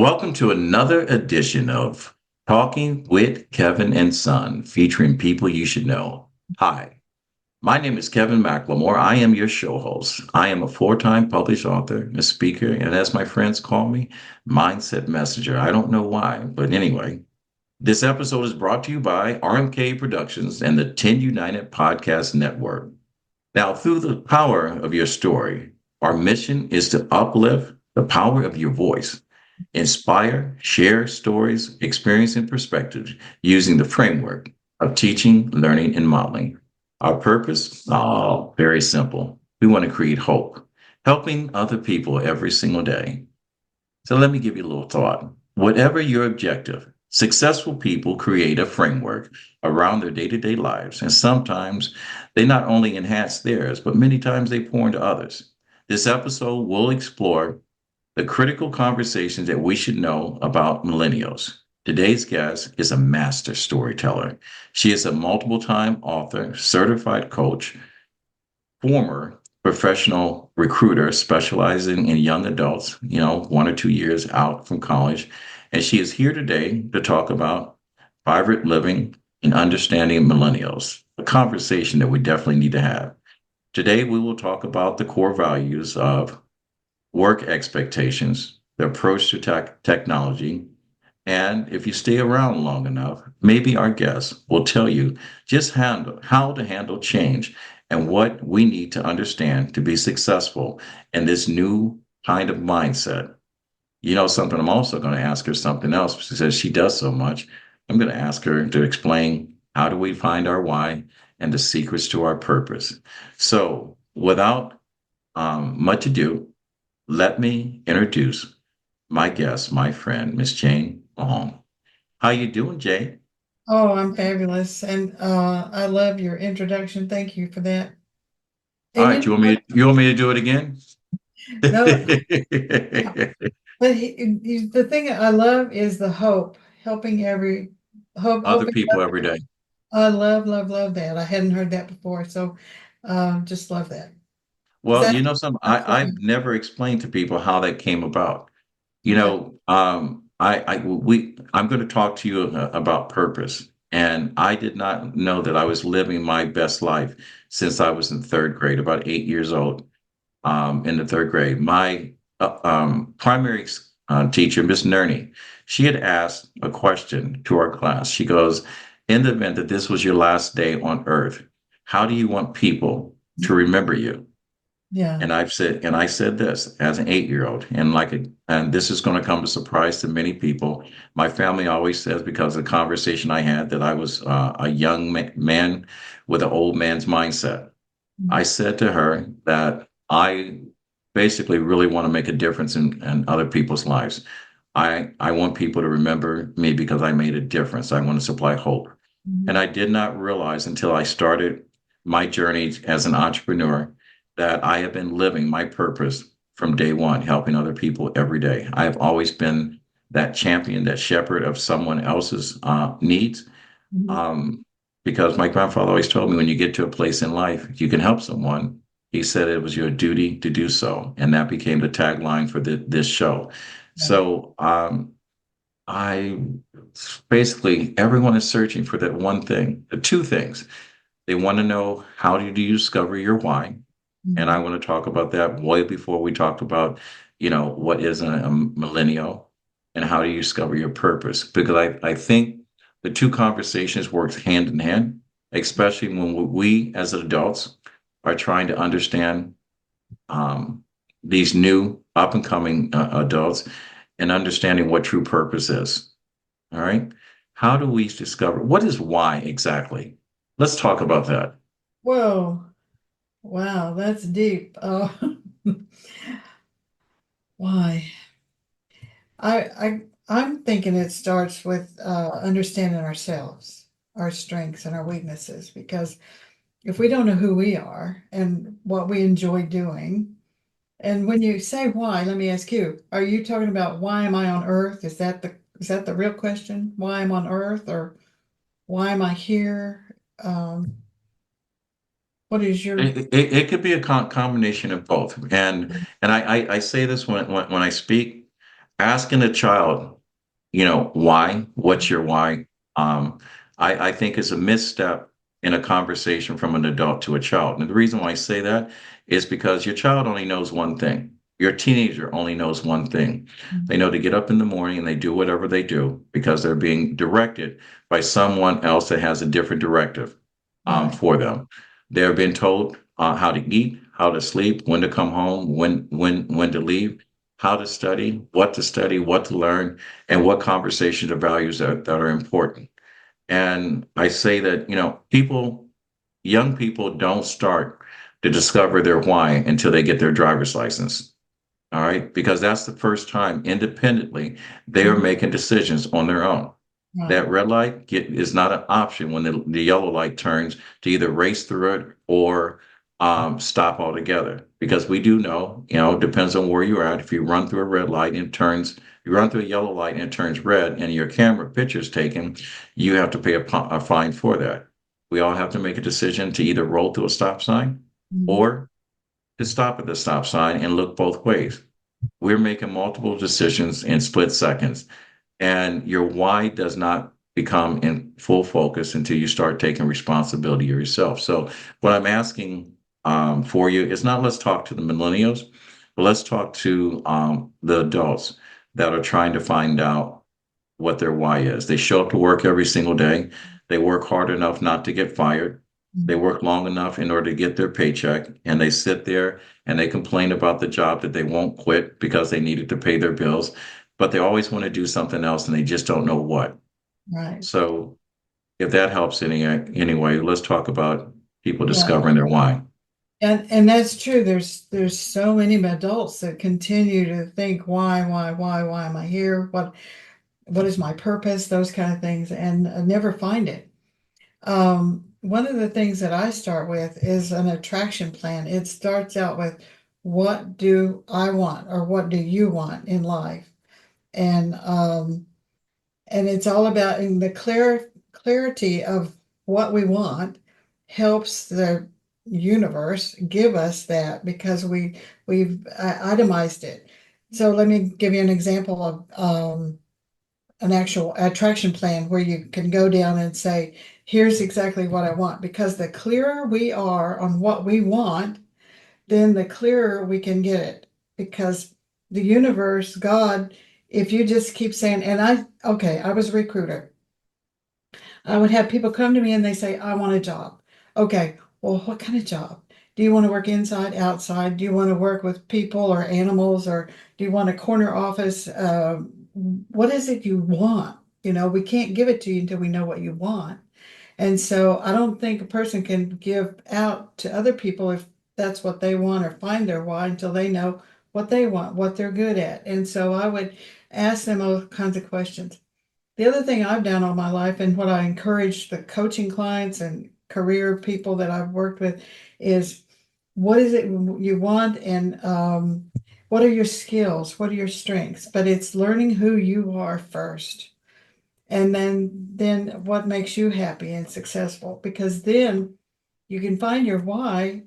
Welcome to another edition of Talking with Kevin and Son, featuring people you should know. Hi, my name is Kevin Macklemore. I am your show host. I am a four-time published author, a speaker, and as my friends call me, mindset messenger. I don't know why, but anyway, this episode is brought to you by RMK Productions and the 10 United Podcast Network. Now, through the power of your story, our mission is to uplift the power of your voice, inspire, share stories, experience, and perspectives using the framework of teaching, learning, and modeling. Our purpose? Oh, very simple. We want to create hope, helping other people every single day. So let me give you a little thought. Whatever your objective, successful people create a framework around their day to day lives. And sometimes they not only enhance theirs, but many times they pour into others. This episode will explore the critical conversations that we should know about millennials. Today's guest is a master storyteller. She is a multiple time author, certified coach, former professional recruiter specializing in young adults, 1 or 2 years out from college. And she is here today to talk about vibrant living and understanding millennials, a conversation that we definitely need to have. Today, we will talk about the core values of work expectations, the approach to technology, and if you stay around long enough, maybe our guests will tell you just how to handle change and what we need to understand to be successful in this new kind of mindset. You know something, I'm also going to ask her something else. She says she does so much. I'm going to ask her to explain how do we find our why and the secrets to our purpose. So without much ado, let me introduce my guest, my friend, Miss Jane Mohan. How you doing, Jane? Oh, I'm fabulous. And I love your introduction. Thank you for that. All And right, you want me to do it again? no, but the thing I love is the hope, helping every Other hoping. people every day. I love, love, love that. I hadn't heard that before, so just love that. Is Well, that you know something, for I've you? never explained to people how that came about. Okay. I'm going to talk to you about purpose. And I did not know that I was living my best life since I was in third grade, about 8 years old. In the third grade. My primary teacher, Miss Nerney, she had asked a question to our class. She goes, in the event that this was your last day on earth, how do you want people to remember you? Yeah. And I said this as an 8-year-old, and this is going to come as a surprise to many people. My family always says, because of the conversation I had, that I was a young man with an old man's mindset. I said to her that I basically really want to make a difference in other people's lives. I want people to remember me because I made a difference. I want to supply hope. And Mhm. I did not realize until I started my journey as an entrepreneur that I have been living my purpose from day one, helping other people every day. I have always been that champion, that shepherd of someone else's needs. Mhm. Um, because my grandfather always told me when you get to a place in life, you can help someone. He said it was your duty to do so. And that became the tagline for this show. Yeah. So I basically, everyone is searching for that one thing, the two things. They want to know, how do you discover your why? And I Mhm. want to talk about that way before we talk about, what is a millennial and how do you discover your purpose? Because I think the two conversations work hand in hand, especially when we as adults are trying to understand um, these new up and coming adults and understanding what true purpose is. All right. How do we discover what is why exactly? Let's talk about that. Whoa. Wow, that's deep. Oh, why? I'm thinking it starts with understanding ourselves, our strengths and our weaknesses, because if we don't know who we are and what we enjoy doing, and when you say why, let me ask you, are you talking about why am I on earth? Is that the real question? Why I'm on earth, or why am I here? What is your It could be a combination of both, and I say this when I speak. asking a child, why, what's your why? Um, I think is a misstep in a conversation from an adult to a child. And the reason why I say that is because your child only knows one thing. Your teenager only knows one thing. They know to get up in the morning and they do whatever they do because they're being directed by someone else that has a different directive Right. for them. They're being told how to eat, how to sleep, when to come home, when to leave, how to study, what to learn, and what conversations or values that are important. And I say that, young people don't start to discover their why until they get their driver's license. All right. Because that's the first time independently they are Mhm. making decisions on their own. Right. That red light is not an option when the yellow light turns to either race through it or stop altogether. Because we do know, it depends on where you're at. If you run through a red light and it turns, you run through a yellow light and it turns red and your camera picture is taken, you have to pay a fine for that. We all have to make a decision to either roll through a stop sign Mhm. or to stop at the stop sign and look both ways. We're making multiple decisions in split seconds, and your why does not become in full focus until you start taking responsibility of yourself. So, what I'm asking for you is not let's talk to the millennials, but let's talk to the adults that are trying to find out what their why is. They show up to work every single day. They work hard enough not to get fired. They Mhm. work long enough in order to get their paycheck, and they sit there and they complain about the job that they won't quit because they needed to pay their bills, but they always want to do something else and they just don't know what. Right. So, if that helps anyway, let's talk about people Yeah. discovering their why. And that's true. There's so many adults that continue to think, why am I here? What is my purpose? Those kind of things, and never find it. One of the things that I start with is an attraction plan. It starts out with what do I want or what do you want in life? And it's all about in the clarity of what we want helps the universe give us that because we've itemized it. So let me give you an example of an actual attraction plan where you can go down and say, here's exactly what I want. Because the clearer we are on what we want, then the clearer we can get it. Because the universe, God, if you just keep saying, okay, I was a recruiter. I would have people come to me and they say, I want a job. Okay, well, what kind of job? Do you want to work inside, outside? Do you want to work with people or animals, or do you want a corner office? What is it you want? We can't give it to you until we know what you want. And so I don't think a person can give out to other people if that's what they want or find their why until they know what they want, what they're good at. And so I would ask them all kinds of questions. The other thing I've done all my life and what I encourage the coaching clients and career people that I've worked with is what is it you want and what are your skills? What are your strengths? But it's learning who you are first. And then what makes you happy and successful? Because then you can find your why.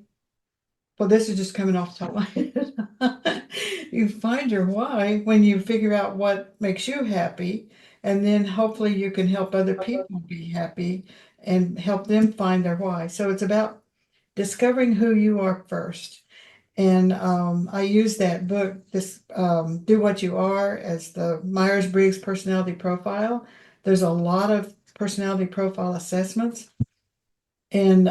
Well, this is just coming off the top of my head. You find your why when you figure out what makes you happy, and then hopefully you can help other people be happy and help them find their why. So it's about discovering who you are first. And I use that book, this Do What You Are, as the Myers-Briggs personality profile. There's a lot of personality profile assessments. And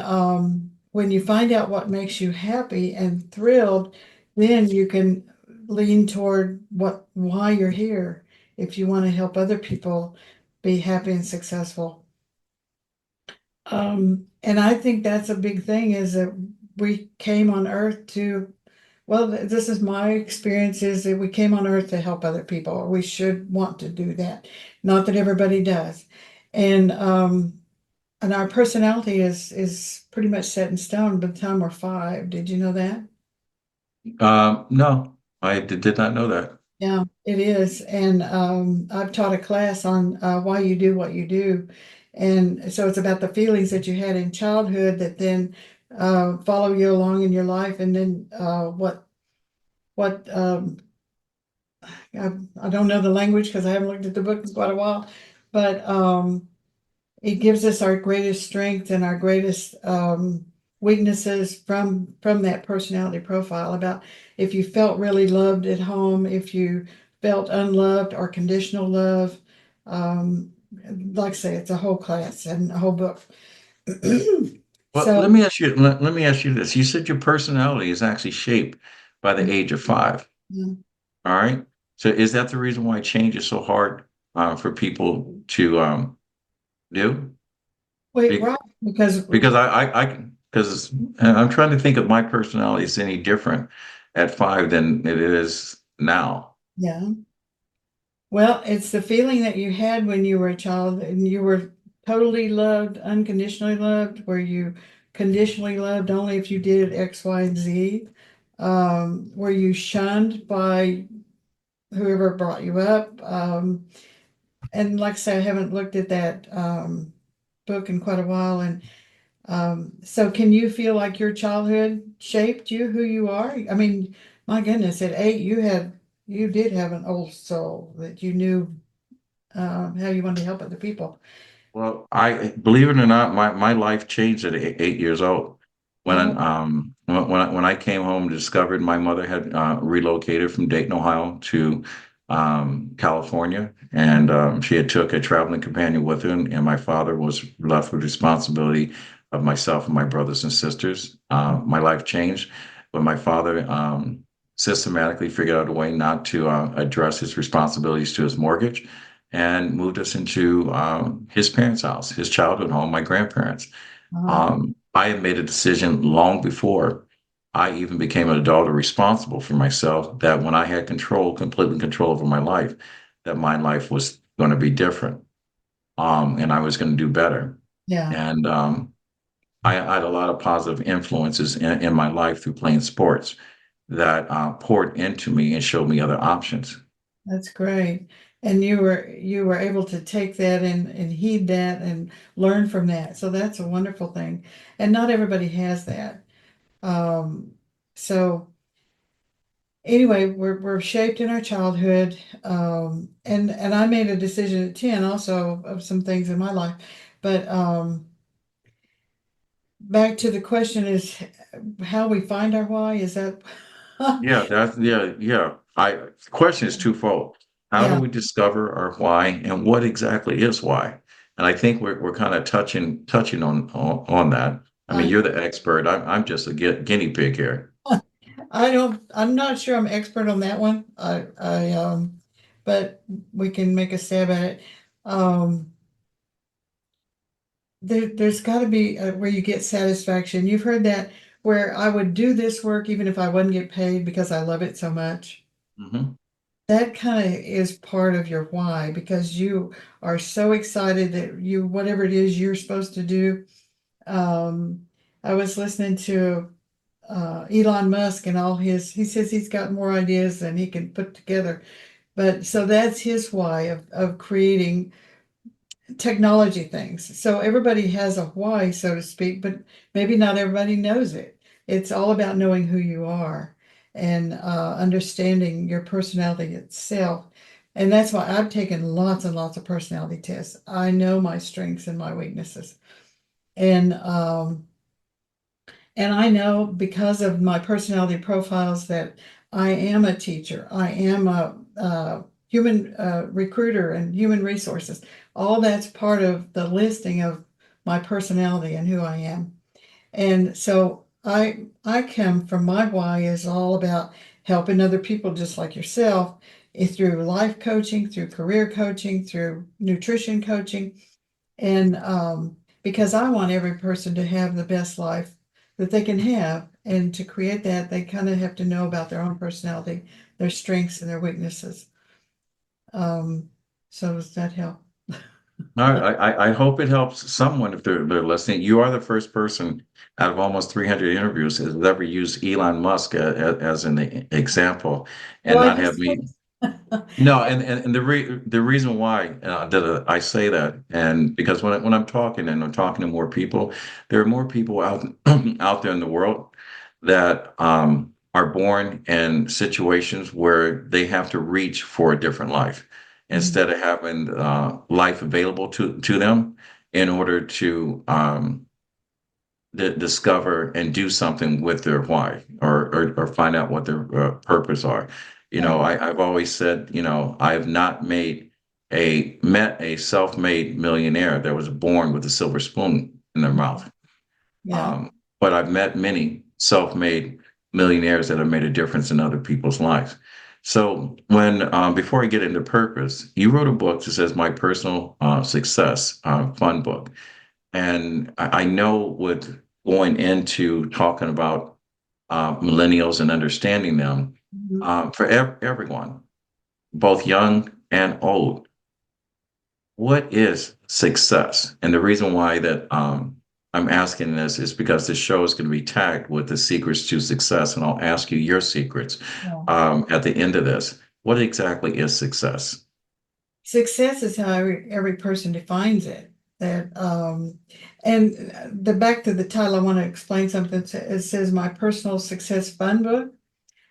when you find out what makes you happy and thrilled, then you can lean toward why you're here if you want to help other people be happy and successful. And I think that's a big thing is that we came on earth to, well, this is my experience is that we came on earth to help other people, or we should want to do that. Not that everybody does. And our personality is pretty much set in stone by the time we're five. Did you know that? No, I did not know that. Yeah, it is. And I've taught a class on why you do what you do. And so it's about the feelings that you had in childhood that then follow you along in your life, and then what I don't know the language because I haven't looked at the book in quite a while, but it gives us our greatest strength and our greatest weaknesses from that personality profile. About if you felt really loved at home, if you felt unloved or conditional love. Um, like I say, it's a whole class and a whole book. Well, So let me ask you this. You said your personality is actually shaped by the age of 5. yeah. All right. So is that the reason why change is so hard for people to do? Wait, Be- right? Because Because because I'm trying to think of my personality is any different at 5 than it is now. yeah. Well, it's the feeling that you had when you were a child and you were totally loved, unconditionally loved, where you conditionally loved only if you did X, Y, and Z. Were you shunned by whoever brought you up? And like I say, I haven't looked at that book in quite a while. And so can you feel like your childhood shaped you who you are? I mean, my goodness, at 8, you did have an old soul that you knew how you wanted to help other people. Well, I believe it or not, my life changed at 8 years old. Oh, When I came home and discovered my mother had relocated from Dayton, Ohio to California, and she had took a traveling companion with her, and my father was left with responsibility of myself and my brothers and sisters. My life changed when my father systematically figured out a way not to address his responsibilities to his mortgage and moved us into his parents' house, his childhood home, my grandparents. oh, I had made a decision long before I even became an adult or responsible for myself that when I had complete control over my life, that my life was going to be different, and I was going to do better. yeah, And I had a lot of positive influences in my life through playing sports that poured into me and showed me other options. that's great. And you were able to take that and heed that and learn from that. So that's a wonderful thing. And not everybody has that. Um, so anyway, we're shaped in our childhood. And I made a decision at 10 also of some things in my life. But back to the question is how we find our why. Is that Yeah. The question is twofold. How do yeah. we discover our why, and what exactly is why? And I think we're kind of touching on that. I mean, I you're the expert. I'm just a guinea pig here. I'm not sure I'm expert on that one. But we can make a stab at it. Um, there's got to be where you get satisfaction. You've heard that where I would do this work even if I wouldn't get paid because I love it so much. Hmm. That kind of is part of your why because you are so excited that you, whatever it is you're supposed to do. Um, I was listening to Elon Musk and all he says he's got more ideas than he can put together. But so that's his why of creating technology things. So everybody has a why, so to speak, but maybe not everybody knows it. It's all about knowing who you are and understanding your personality itself. And that's why I've taken lots and lots of personality tests. I know my strengths and my weaknesses. And and I know because of my personality profiles that I am a teacher, I am a human recruiter and human resources. All that's part of the listing of my personality and who I am. And so I come from my why is all about helping other people just like yourself through life coaching, through career coaching, through nutrition coaching. And because I want every person to have the best life that they can have. And to create that, they kind of have to know about their own personality, their strengths and their weaknesses. Um, so does that help? I hope it helps someone if they're listening. You are the first person out of almost 300 interviews that has ever used Elon Musk as an example, Well, and I not have just me. No, and the reason why that I say that, and because when I'm talking and I'm talking to more people, there are more people out out there in the world that are born in situations where they have to reach for a different life Mhm. instead of having life available to them in order to discover and do something with their why or find out what their purpose are. Yeah. I've always said, I have not met a self-made millionaire that was born with a silver spoon in their mouth. Yeah. Um, but I've met many self-made millionaires that have made a difference in other people's lives. So when before I get into purpose, you wrote a book that says My Personal Success Fun Book. And I know with going into talking about millennials and understanding them, Mhm. for everyone, both young and old, what is success? And the reason why that I'm asking this is because the show is going to be tagged with the secrets to success, and I'll ask you your secrets Yeah. at the end of this. What exactly is success? Success is how every person defines it. That and the back to the title, I want to explain something. It says my personal success fun book.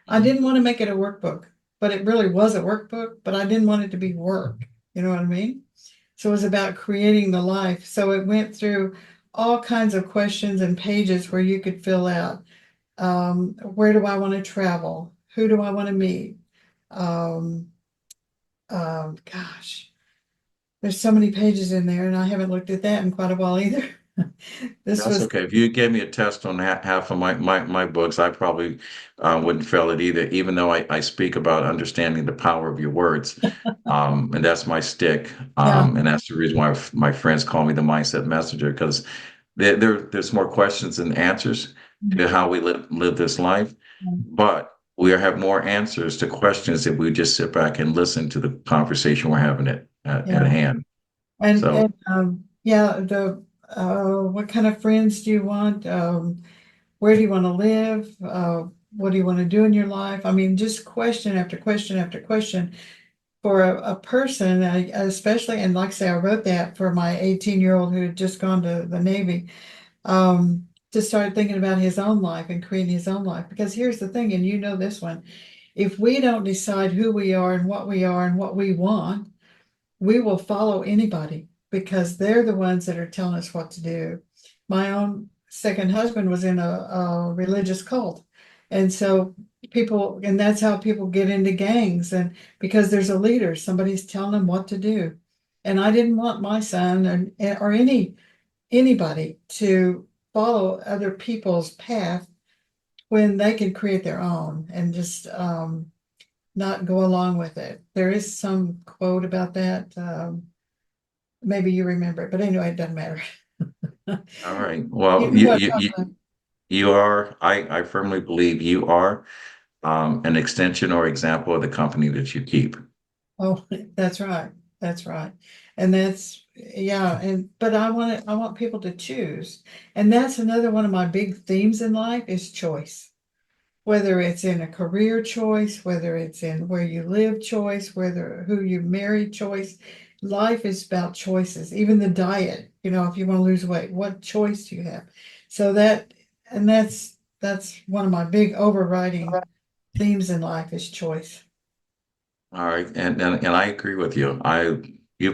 I Mhm. didn't want to make it a workbook, but it really was a workbook, but I didn't want it to be work. You know what I mean? So it was about creating the life. So it went through all kinds of questions and pages where you could fill out where do I want to travel? Who do I want to meet? Um, gosh, there's so many pages in there, and I haven't looked at that in quite a while either. This That's was, okay. If you gave me a test on half of my books, I probably wouldn't fail it either, even though I speak about understanding the power of your words. And that's my stick. yeah. And that's the reason why my friends call me the mindset messenger, because there's more questions than answers to how we live this life. But we have more answers to questions if we just sit back and listen to the conversation we're having at Yeah. hand. And So, yeah, the what kind of friends do you want? Where do you want to live? What do you want to do in your life? I mean, just question after question after question for a person, especially, and like I say, I wrote that for my 18-year-old who had just gone to the Navy, to start thinking about his own life and creating his own life. Because here's the thing, and you know this one, if we don't decide who we are and what we want, we will follow anybody because they're the ones that are telling us what to do. My own second husband was in a religious cult. And so and that's how people get into gangs, and because there's a leader, somebody's telling them what to do. And I didn't want my son or anybody to follow other people's path when they can create their own and just not go along with it. There is some quote about that. Maybe you remember it, but anyway, it doesn't matter. all right. You Well, know what I'm talking about. you are, I firmly believe you are an extension or example of the company that you keep. Oh, that's right. That's right. And that's, yeah, but I want people to choose. And that's another one of my big themes in life is choice. Whether it's in a career choice, whether it's in where you live choice, whether who you marry choice. Life is about choices, even the diet, if you want to lose weight, what choice do you have? So that's one of my big overriding themes in life is choice. All right, and I agree with you. I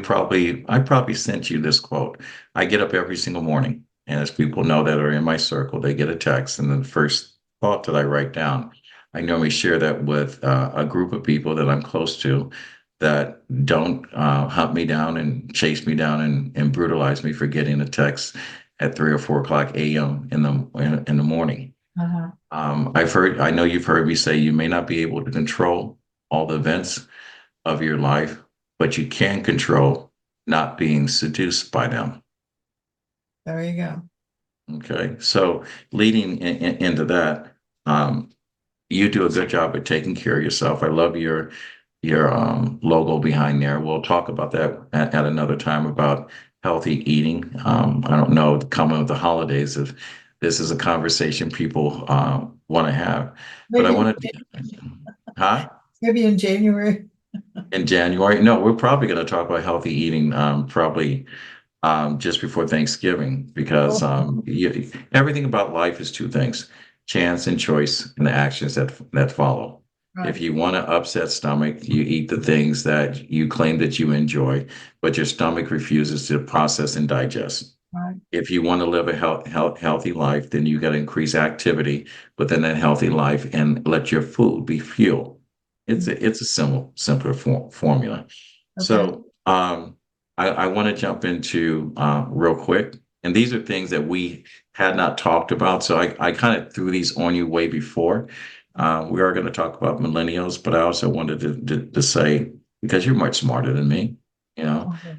probably sent you this quote. I get up every single morning, and as people know that are in my circle, they get a text, and the first thought that I write down, I normally share that with a group of people that I'm close to that don't hunt me down and chase me down and brutalize me for getting a text at 3 or 4 o'clock a.m. In the morning. Uh-huh. I know you've heard me say you may not be able to control all the events of your life, but you can control not being seduced by them. There you go. Okay. So leading into that, um, you do a good job at taking care of yourself. I love your logo behind there. We'll talk about that at another time about healthy eating. I don't know, coming with the holidays, if this is a conversation people want to have, but I Maybe wanted to, huh? maybe in January. In January? No, we're probably going to talk about healthy eating probably just before Thanksgiving because everything about life is two things: chance, and choice in the actions that follow. If Right. you want an upset stomach, you eat the things that you claim that you enjoy, but your stomach refuses to process and digest. Right. If you want to live a healthy life, then you got to increase activity within that healthy life and let your food be fuel. It's a simpler formula. Okay. So I want to jump into real quick, and these are things that we had not talked about. So I kind of threw these on you way before. We are going to talk about millennials, but I also wanted to say, because you're much smarter than me, you know, Okay.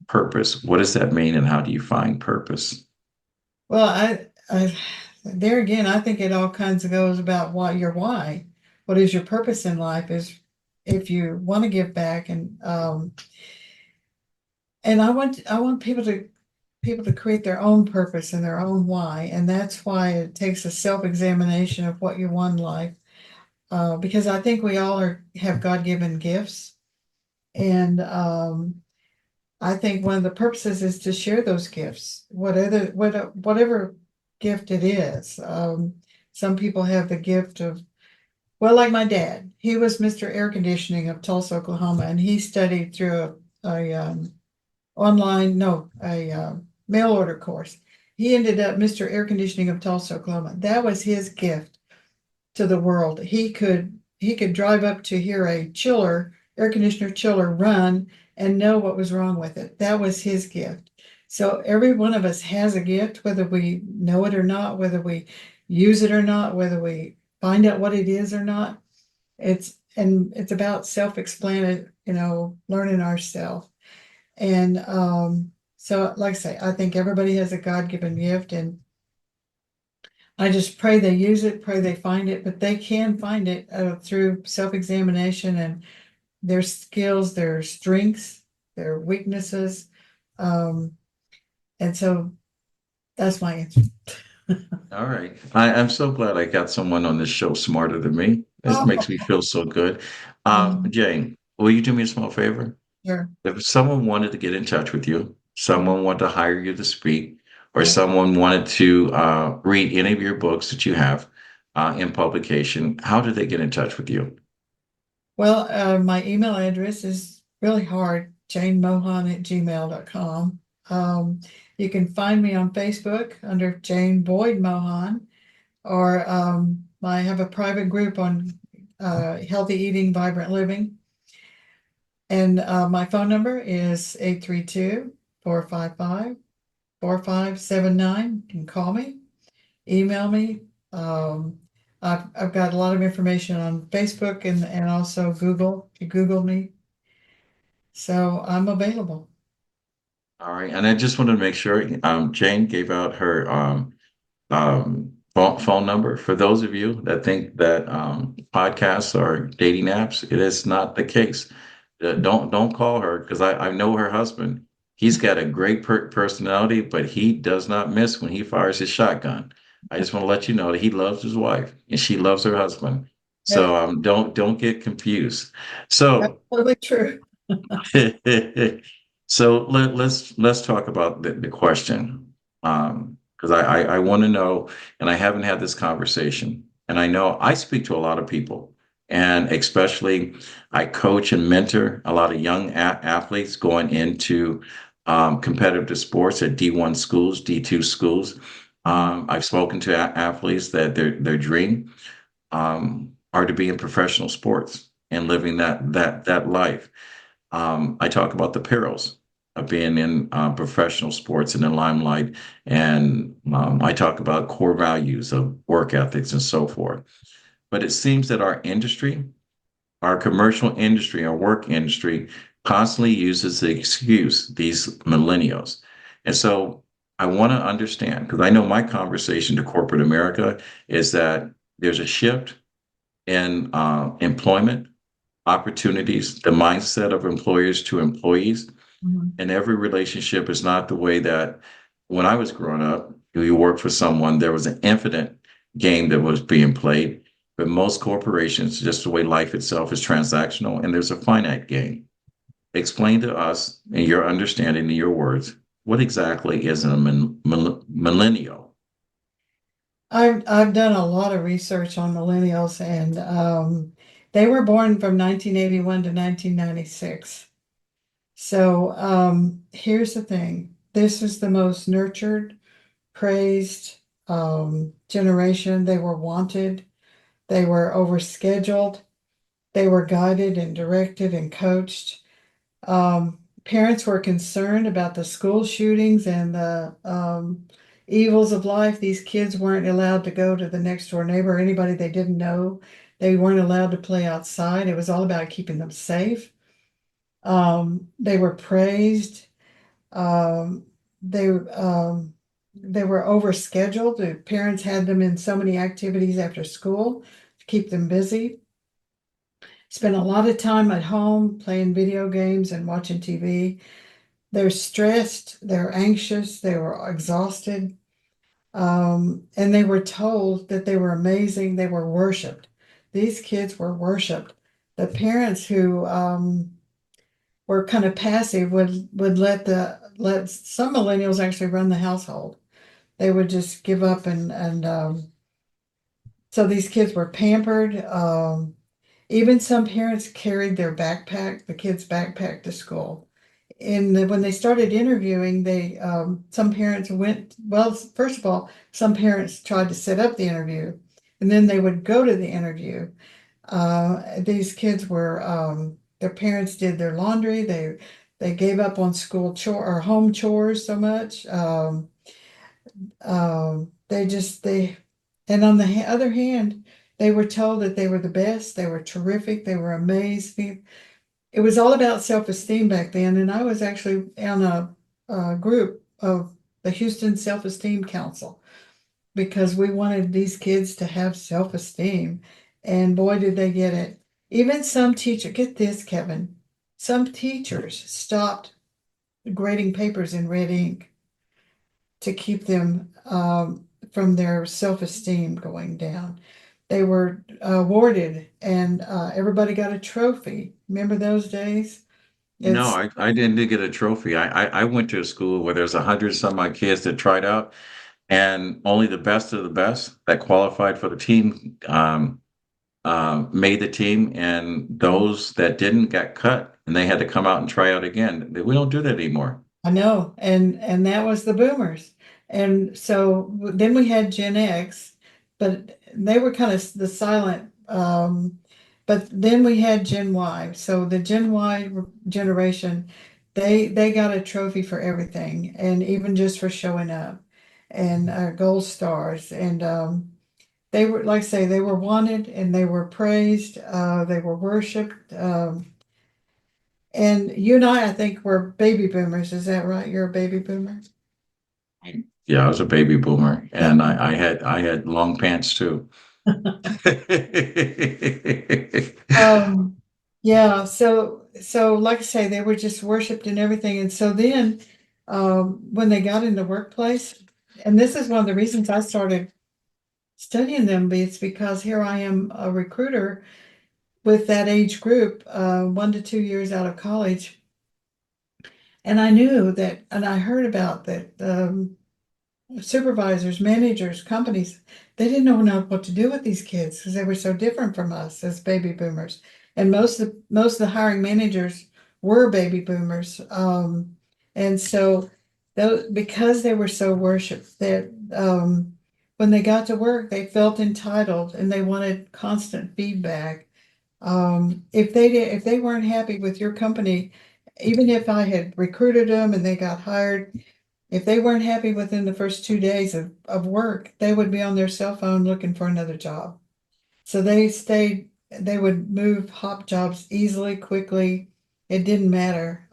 purpose. What does that mean, and how do you find purpose? Well, there again, I think it all kinds of goes about your why. What is your purpose in life? Is if you want to give back, and I want people to create their own purpose and their own why, and that's why it takes a self-examination of what you want in life. Because I think we all have God-given gifts, and I think one of the purposes is to share those gifts, whatever gift it is. Some people have the gift of, well, like my dad, he was Mr. Air Conditioning of Tulsa, Oklahoma, and he studied through a online, no, a mail order course. He ended up Mr. Air Conditioning of Tulsa, Oklahoma. That was his gift to the world. He could drive up to hear a air conditioner chiller run and know what was wrong with it. That was his gift. So every one of us has a gift, whether we know it or not, whether we use it or not, whether we find out what it is or not. It's about self-explaining, learning ourselves. And so like I say, I think everybody has a God-given gift, and I just pray they use it, pray they find it, but they can find it through self-examination and their skills, their strengths, their weaknesses. Um, and so that's my answer. All right. I'm so glad I got someone on this show smarter than me. This makes me Oh, feel so good. um, Jane, will you do me a small favor? sure. If someone wanted to get in touch with you, someone wanted to hire you to speak, or Right. someone wanted to read any of your books that you have in publication, how do they get in touch with you? Well, my email address is really hard, janemohan@gmail.com. You can find me on Facebook under Jane Boyd Mohan, or I have a private group on healthy eating, vibrant living. And my phone number is 832-455-4579. You can call me, email me. Um, I've got a lot of information on Facebook and also Google. You Google me. So I'm available. All right. And I just wanted to make sure Jane gave out her phone number. For those of you that think that podcasts are dating apps, it is not the case. Don't call her, because I know her husband. He's got a great personality, but he does not miss when he fires his shotgun. I just want to let you know that he loves his wife and she loves her husband. That's So don't get confused. So absolutely true. so let's talk about the question, because I want to know, and I haven't had this conversation, and I know I speak to a lot of people, and especially I coach and mentor a lot of young athletes going into competitive sports at D1 schools, D2 schools. Mhm. I've spoken to athletes that their dream are to be in professional sports and living that life. I talk about the perils of being in professional sports and in limelight, and I talk about core values of work ethics and so forth. But it seems that our industry, our commercial industry, our work industry, constantly uses the excuse, these millennials. And so I want to understand, because I know my conversation to corporate America is that there's a shift in employment opportunities, the mindset of employers to employees. Mhm. And every relationship is not the way that when I was growing up, you worked for someone, there was an infinite game that was being played. But most corporations, just the way life itself is transactional, and there's a finite game. Explain to us, in your understanding, in your words, what exactly is a millennial? I've done a lot of research on millennials, and they were born from 1981 to 1996. So here's the thing: this is the most nurtured, praised generation. They were wanted. They were overscheduled. They were guided and directed and coached. Parents were concerned about the school shootings and the evils of life. These kids weren't allowed to go to the next door neighbor or anybody they didn't know. They weren't allowed to play outside. It was all about keeping them safe. They were praised. Um, they were overscheduled. The parents had them in so many activities after school to keep them busy. Spent a lot of time at home playing video games and watching TV. They're stressed, they're anxious, they were exhausted, and they were told that they were amazing, they were worshiped. These kids were worshiped. The parents who were kind of passive would let some millennials actually run the household. They would just give up and so these kids were pampered. Even some parents carried their backpack, the kids' backpack to school. When they started interviewing, they some parents went, well, first of all, some parents tried to set up the interview, and then they would go to the interview. These kids were their parents did their laundry. They gave up on school chore or home chores so much. They and on the other hand, they were told that they were the best, they were terrific, they were amazing. It was all about self-esteem back then, and I was actually on a group of the Houston Self-Esteem Council because we wanted these kids to have self-esteem, and boy, did they get it. Even some teacher, get this, Kevin, some teachers stopped grading papers in red ink to keep them from their self-esteem going down. They were awarded, and everybody got a trophy. Remember those days? No, It's I didn't get a trophy. I went to a school where there's 100 some odd kids that tried out, and only the best of the best that qualified for the team made the team, and those that didn't got cut, and they had to come out and try out again. We don't do that anymore. I know, and that was the boomers. And so then we had Gen X, but they were kind of the silent. But then we had Gen Y. So the Gen Y generation, they got a trophy for everything, and even just for showing up, and gold stars. And they were, like I say, they were wanted and they were praised. They were worshipped. And you and I think, were baby boomers. Is that right? You're a baby boomer? Yeah, I was a baby boomer, Yeah. and I had long pants too. Um, yeah, so like I say, they were just worshipped and everything. And so then when they got in the workplace, and this is one of the reasons I started studying them, it's because here I am a recruiter with that age group, 1 to 2 years out of college. And I knew that, and I heard about that supervisors, managers, companies, they didn't know what to do with these kids because they were so different from us as baby boomers. And most of the hiring managers were baby boomers. And so because they were so worshipped that when they got to work, they felt entitled and they wanted constant feedback. If they weren't happy with your company, even if I had recruited them and they got hired, if they weren't happy within the first 2 days of work, they would be on their cell phone looking for another job. So they would move hop jobs easily, quickly. It didn't matter.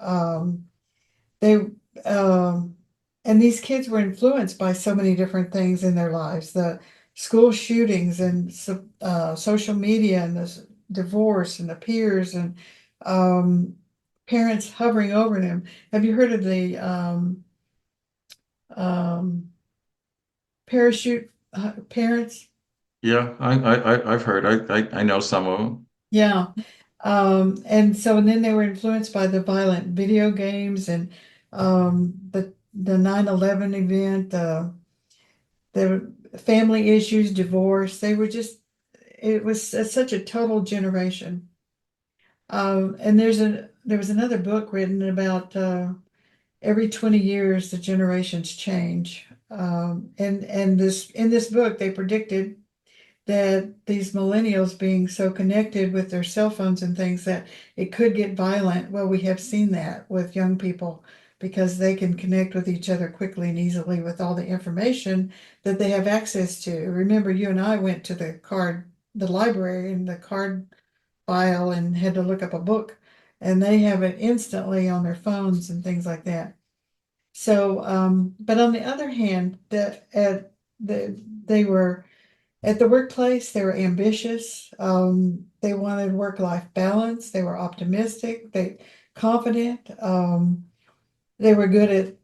They um, and these kids were influenced by so many different things in their lives. The school shootings and social media and the divorce and the peers and um, parents hovering over them. Have you heard of the um, parachute parents? Yeah, I've heard. I know some of them. Yeah. And then they were influenced by the violent video games and the 9/11 event. There were family issues, divorce. They were just, it was such a total generation. And there was another book written about every 20 years the generations change. And this in this book they predicted that these millennials being so connected with their cell phones and things that it could get violent. Well, we have seen that with young people because they can connect with each other quickly and easily with all the information that they have access to. Remember, you and I went to the library and the card file and had to look up a book, and they have it instantly on their phones and things like that. So, but on the other hand, they were at the workplace, they were ambitious. They wanted work-life balance. They were optimistic. They confident. They were good at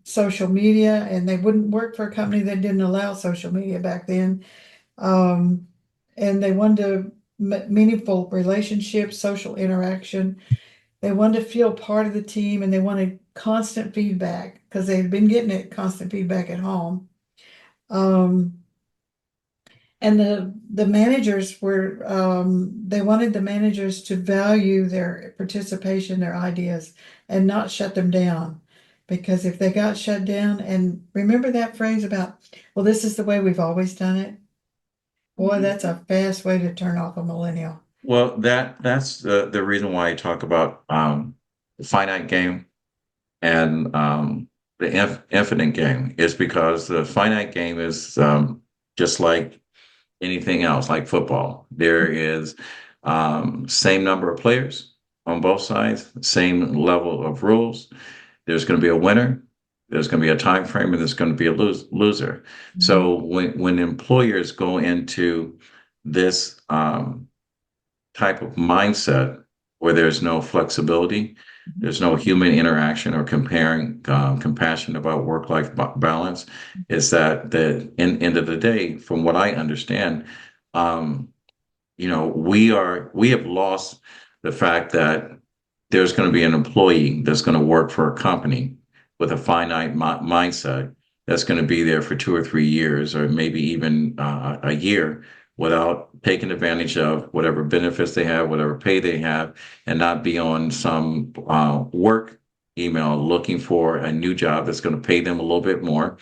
social media, and they wouldn't work for a company that didn't allow social media back then. Um, and they wanted meaningful relationships, social interaction. They wanted to feel part of the team, and they wanted constant feedback because they had been getting it constant feedback at home. Um, and the managers were they wanted the managers to value their participation, their ideas, and not shut them down. Because if they got shut down, and remember that phrase about, well, this is the way we've always done it. Boy, that's a fast way to turn off a millennial. Well, that's the reason why I talk about the finite game and the infinite game is because the finite game is just like anything else, like football. There is same number of players on both sides, same level of rules. There's going to be a winner, there's going to be a time frame, and there's going to be a loser. Mhm. So when employers go into this type of mindset where there's no flexibility, there's no human interaction or comparing compassion about work-life balance, is that the end of the day, from what I understand, um, we have lost the fact that there's going to be an employee that's going to work for a company with a finite mindset that's going to be there for 2 or 3 years, or maybe even a year, without taking advantage of whatever benefits they have, whatever pay they have, and not be on some work email looking for a new job that's going to pay them a little bit more.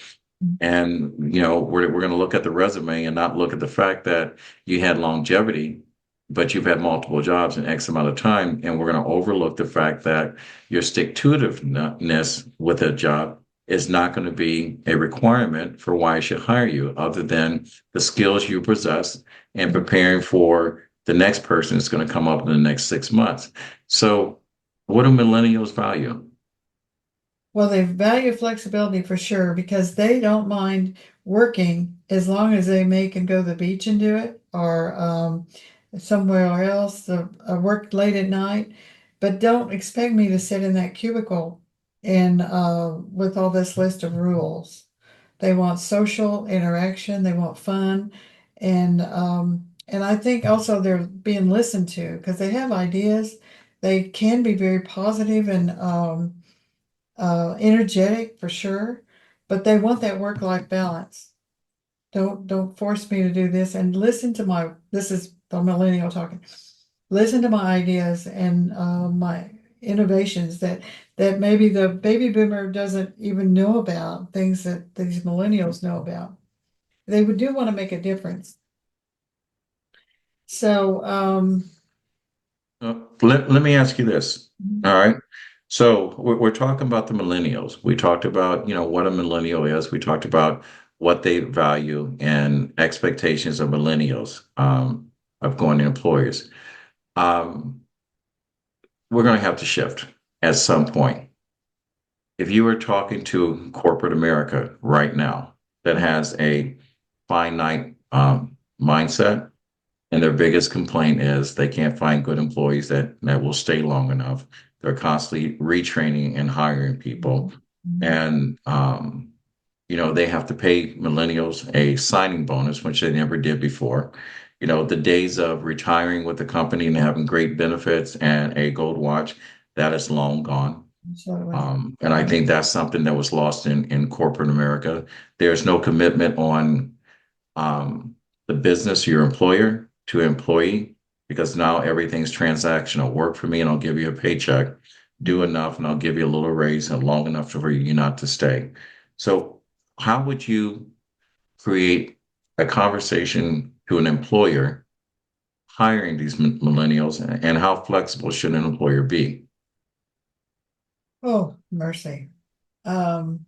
And we're going to look at the resume and not look at the fact that you had longevity, but you've had multiple jobs in X amount of time. And we're going to overlook the fact that your stick to itiveness with a job is not going to be a requirement for why I should hire you, other than the skills you possess and preparing for the next person that's going to come up in the next 6 months. So, what do millennials value? Well, they value flexibility for sure because they don't mind working as long as they make and go to the beach and do it, or somewhere else, work late at night. But don't expect me to sit in that cubicle and with all this list of rules. They want social interaction, they want fun, and I think also they're being listened to because they have ideas. They can be very positive and energetic for sure, but they want that work-life balance. Don't force me to do this, and listen to my, this is the millennial talking. Listen to my ideas and my innovations that maybe the baby boomer doesn't even know about, things that these millennials know about. They would do want to make a difference. So Let me ask you this. All right. So we're talking about the millennials. We talked about, what a millennial is. We talked about what they value and expectations of millennials, of going to employers. Um, we're going to have to shift at some point. If you were talking to corporate America right now that has a finite mindset, and their biggest complaint is they can't find good employees that will stay long enough. They're constantly retraining and hiring people. And, they have to pay millennials a signing bonus, which they never did before. The days of retiring with the company and having great benefits and a gold watch, that is long gone. Absolutely. And I think that's something that was lost in corporate America. There's no commitment on um, the business, your employer to employee, because now everything's transactional. Work for me and I'll give you a paycheck. Do enough and I'll give you a little raise and long enough for you not to stay. So, how would you create a conversation to an employer hiring these millennials, and how flexible should an employer be? Oh, mercy. Um,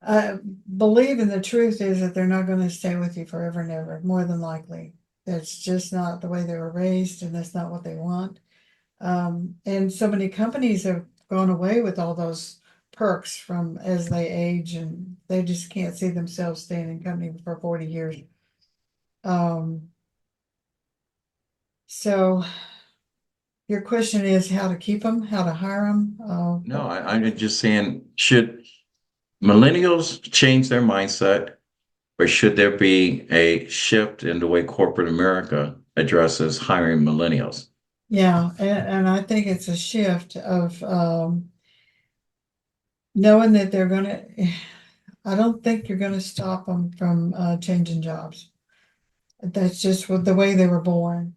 I believe in the truth is that they're not going to stay with you forever and ever, more than likely. That's just not the way they were raised, and that's not what they want. And so many companies have gone away with all those perks from as they age, and they just can't see themselves staying in company for 40 years. Um, so your question is how to keep them, how to hire them. No, I'm just saying, should millennials change their mindset, or should there be a shift in the way corporate America addresses hiring millennials? Yeah, and I think it's a shift of knowing that they're gonna, I don't think you're gonna stop them from changing jobs. That's just what the way they were born.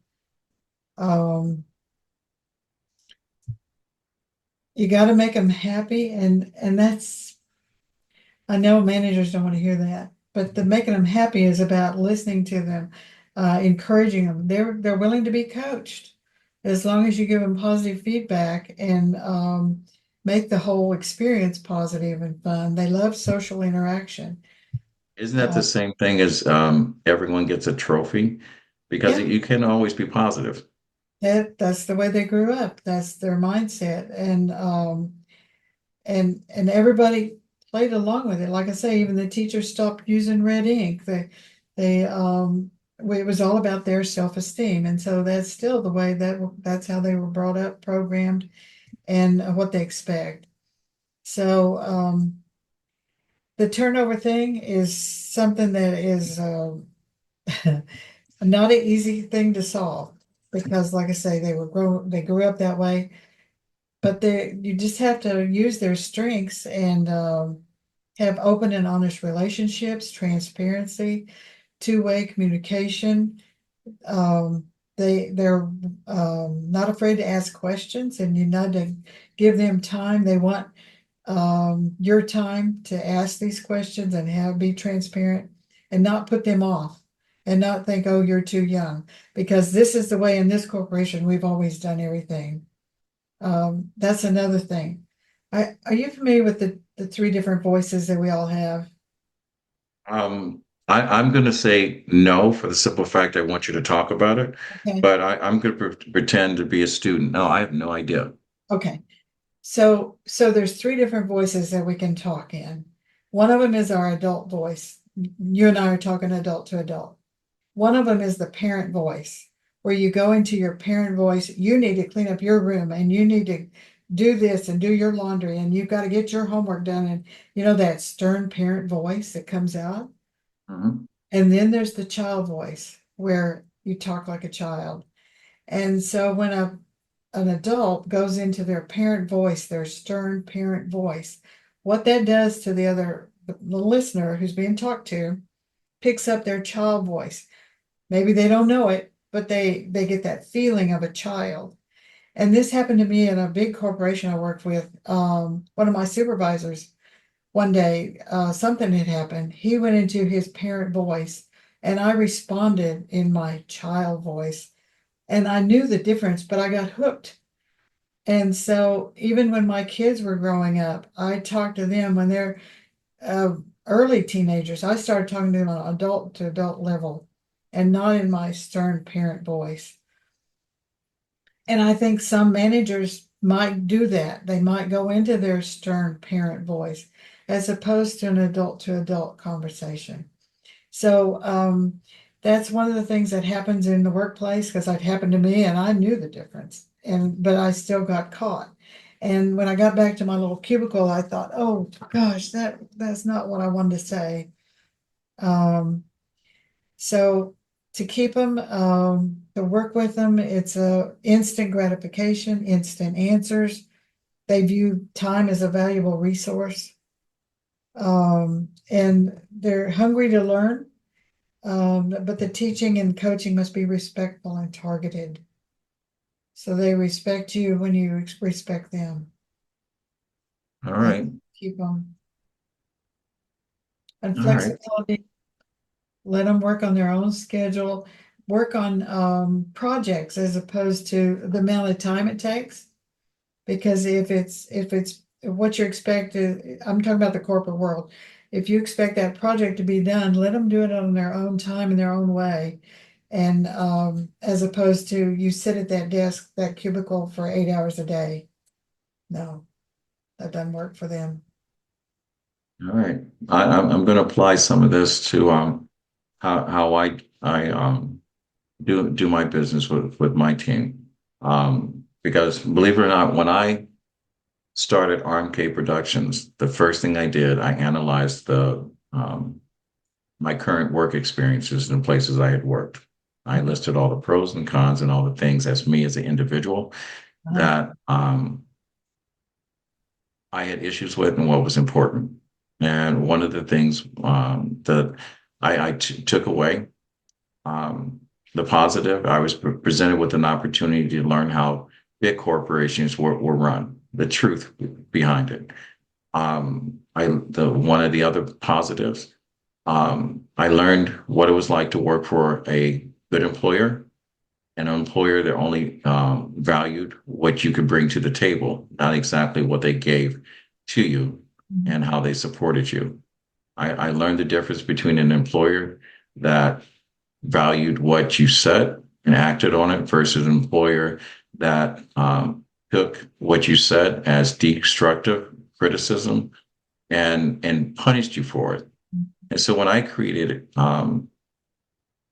Um, you got to make them happy, and that's, I know managers don't want to hear that, but the making them happy is about listening to them, encouraging them. They're willing to be coached as long as you give them positive feedback and make the whole experience positive and fun. They love social interaction. Isn't that the Uh, same thing as everyone gets a trophy? Because yeah, you can always be positive. that's the way they grew up. That's their mindset, and everybody played along with it. Like I say, even the teachers stopped using red ink. They it was all about their self-esteem, and so that's still the way that's how they were brought up, programmed, and what they expect. So the turnover thing is something that is not an easy thing to solve because, like I say, they grew up that way. But you just have to use their strengths and have open and honest relationships, transparency, two-way communication. Um, they're not afraid to ask questions, and you need to give them time. They want your time to ask these questions and have be transparent and not put them off and not think, oh, you're too young, because this is the way in this corporation we've always done everything. That's another thing. Are you familiar with the three different voices that we all have? I'm going to say no for the simple fact I want you to talk about it, Okay. but I'm going to pretend to be a student. No, I have no idea. Okay. So there's three different voices that we can talk in. One of them is our adult voice. You and I are talking adult to adult. One of them is the parent voice, where you go into your parent voice. You need to clean up your room and you need to do this and do your laundry and you've got to get your homework done. And you know that stern parent voice that comes out. Mhm. And then there's the child voice where you talk like a child. And so when an adult goes into their parent voice, their stern parent voice, what that does to the listener who's being talked to picks up their child voice. Maybe they don't know it, but they get that feeling of a child. And this happened to me in a big corporation I worked with. One of my supervisors one day, something had happened. He went into his parent voice, and I responded in my child voice. And I knew the difference, but I got hooked. And so even when my kids were growing up, I talked to them when they're uh, early teenagers. I started talking to them on adult to adult level and not in my stern parent voice. And I think some managers might do that. They might go into their stern parent voice as opposed to adult conversation. So that's one of the things that happens in the workplace because it happened to me and I knew the difference. But I still got caught. And when I got back to my little cubicle, I thought, oh gosh, that's not what I wanted to say. Um, so to keep them, to work with them, it's a instant gratification, instant answers, They view time as a valuable resource. And they're hungry to learn. But the teaching and coaching must be respectful and targeted. So they respect you when you respect them. All And right. keep them. And All right. flexibility, let them work on their own schedule, work on projects as opposed to the amount of time it takes. Because if it's what you expect, I'm talking about the corporate world. If you expect that project to be done, let them do it on their own time in their own way. And as opposed to you sit at that desk, that cubicle for 8 hours a day. No, that doesn't work for them. All right. I'm going to apply some of this to how I do my business with my team. Because believe it or not, when I started RMK Productions, the first thing I did, I analyzed the my current work experiences in places I had worked. I listed all the pros and cons and all the things as me as an individual Uh-huh. that I had issues with and what was important. And one of the things that I took away, um, the positive, I was presented with an opportunity to learn how big corporations were run, the truth behind it. The one of the other positives, I learned what it was like to work for a good employer, an employer that only valued what you could bring to the table, not exactly what they gave to you and how they supported you. I learned the difference between an employer that valued what you said and acted on it versus an employer that took what you said as destructive criticism and punished you for it. And so when I created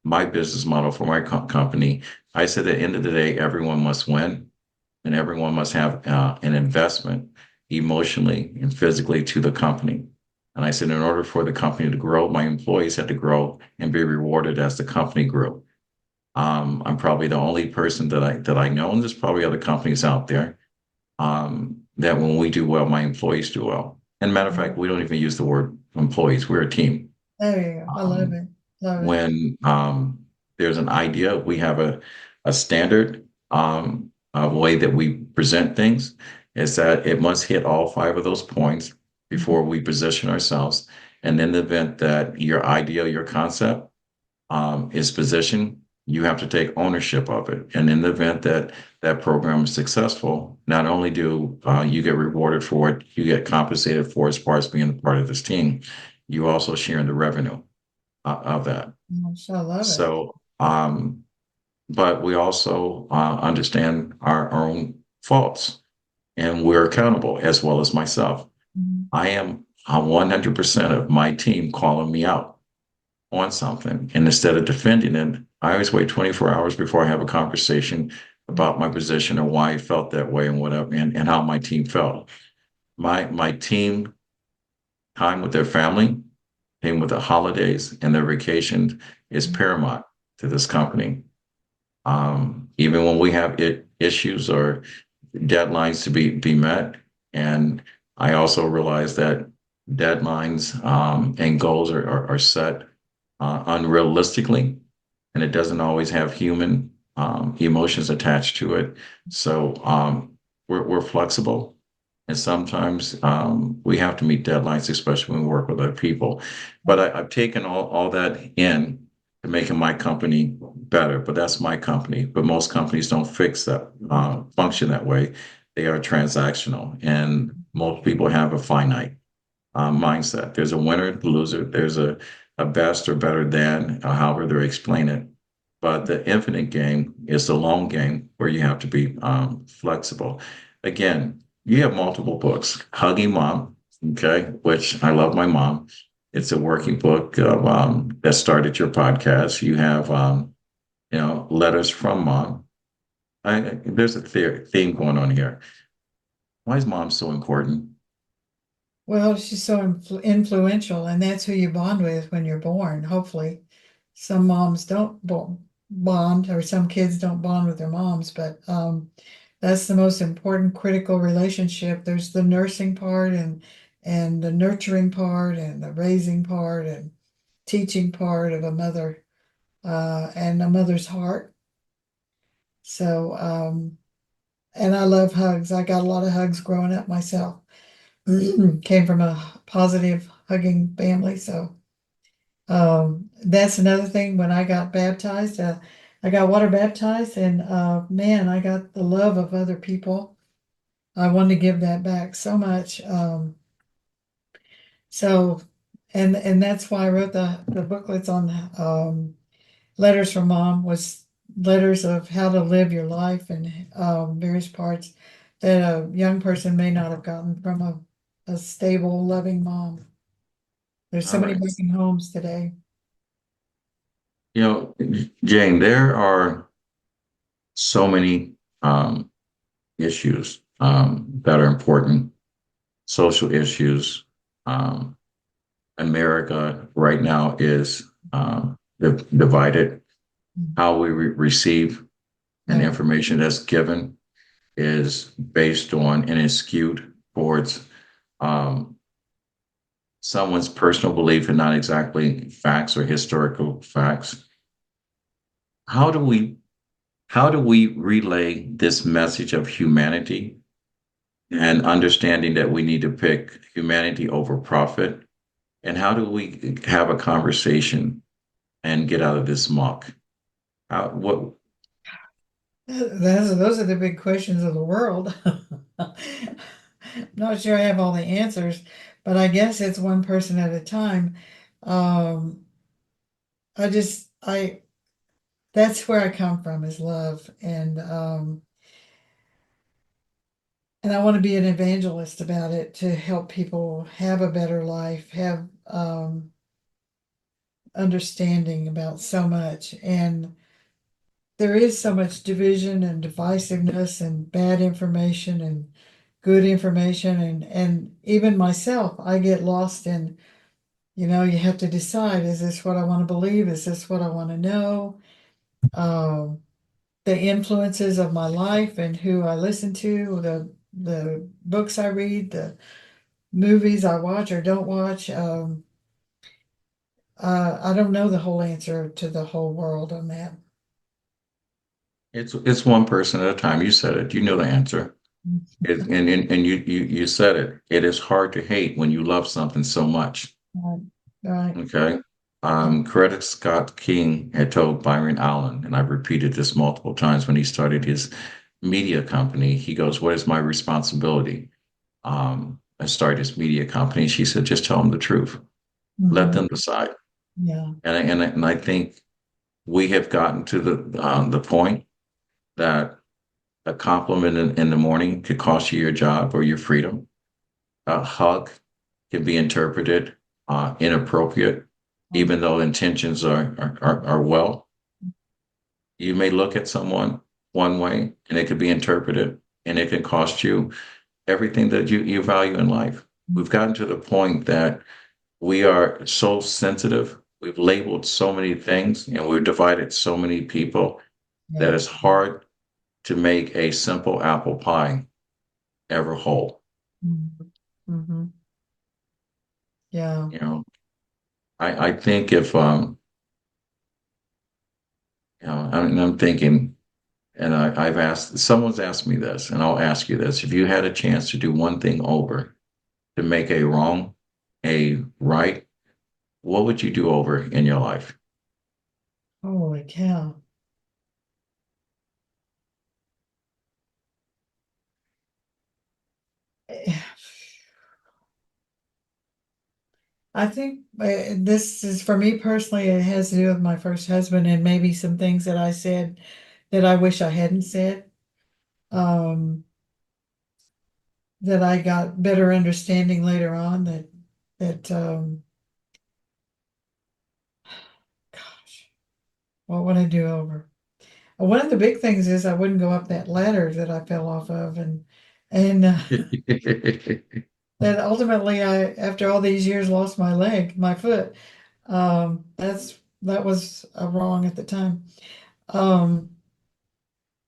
my business model for my company, I said at the end of the day, everyone must win and everyone must have an investment emotionally and physically to the company. And I said, in order for the company to grow, my employees had to grow and be rewarded as the company grew. I'm probably the only person that I know, and there's probably other companies out there that when we do well, my employees do well. And matter of fact, we don't even use the word employees; we're a team. There you go. I love Um, it. Love it. when there's an idea, we have a standard of way that we present things. Is that it must hit all five of those points before we position ourselves. And in the event that your idea, your concept is positioned, you have to take ownership of it. And in the event that that program is successful, not only do you get rewarded for it, you get compensated for as far as being a part of this team, you also share in the revenue of that. I love it. So, but we also understand our own faults and we're accountable as well as myself. Mhm. I am 100% of my team calling me out on something. And instead of defending it, I always wait 24 hours before I have a conversation about my position or why I felt that way and whatever, and how my team felt. My team time with their family, time with the holidays and their vacations is paramount to this company. Even when we have issues or deadlines to be met, and I also realize that deadlines and goals are set unrealistically, and it doesn't always have human emotions attached to it. So we're flexible, and sometimes we have to meet deadlines, especially when we work with other people. But I've taken all that in to making my company better. But that's my company. But most companies don't fix that function that way. They are transactional, and most people have a finite mindset. There's a winner, loser. There's a best or better than, however they explain it. But the infinite game is the long game where you have to be flexible. Again, you have multiple books. Hugging Mom, okay, which I love my mom. It's a working book of, that started your podcast. You have, Letters from Mom. There's a theme going on here. Why is mom so important? Well, she's so influential, and that's who you bond with when you're born, hopefully. Some moms don't bond, or some kids don't bond with their moms, but that's the most important critical relationship. There's the nursing part and the nurturing part and the raising part and teaching part of a mother and a mother's heart. So and I love hugs. I got a lot of hugs growing up myself. Came from a positive hugging family, so that's another thing. When I got baptized, I got water baptized, and man, I got the love of other people. I wanted to give that back so much. So, and that's why I wrote the booklets on letters from mom, was letters of how to live your life and various parts that a young person may not have gotten from a stable, loving mom. There's so All many right. broken homes today. You know, Jane, there are so many issues that are important, social issues. Um, America right now is divided. How we receive and Yeah, information that's given is based on and is skewed towards um, someone's personal belief and not exactly facts or historical facts. How do we how do we relay this message of humanity and understanding that we need to pick humanity over profit? And how do we have a conversation and get out of this muck? What those are the big questions of the world. Not sure I have all the answers, but I guess it's one person at a time. Um, I just I that's where I come from, is love, and I want to be an evangelist about it to help people have a better life, have understanding about so much. And there is so much division and divisiveness and bad information and good information, and even myself, I get lost in, you have to decide, is this what I want to believe? Is this what I want to know? Um, the influences of my life and who I listen to, the books I read, the movies I watch or don't watch. I don't know the whole answer to the whole world on that. it's one person at a time. You said it. You know the answer. And you said it. It is hard to hate when you love something so much. Right, right. Okay. Coretta Scott King had told Byron Allen, and I've repeated this multiple times when he started his media company. He goes, "What is my responsibility?" I started his media company. She said, "Just tell them the truth. Let Mhm. them decide." Yeah. And I think we have gotten to the point that a compliment in the morning could cost you your job or your freedom. A hug can be interpreted inappropriate, even though intentions are well. You may look at someone one way and it could be interpreted and it can cost you everything that you value in life. We've gotten to the point that we are so sensitive. We've labeled so many things and we've divided so many people that Yeah. it's hard to make a simple apple pie ever whole. Mhm. Mhm. Yeah. You know, I think if I'm thinking, and I've asked, someone's asked me this, and I'll ask you this: if you had a chance to do one thing over to make a wrong a right, what would you do over in your life? Holy cow. I think this is for me personally, it has to do with my first husband and maybe some things that I said that I wish I hadn't said. Um, that I got better understanding later on, that gosh, what would I do over? One of the big things is I wouldn't go up that ladder that I fell off of, and that ultimately I, after all these years, lost my leg, my foot. That was wrong at the time. Um,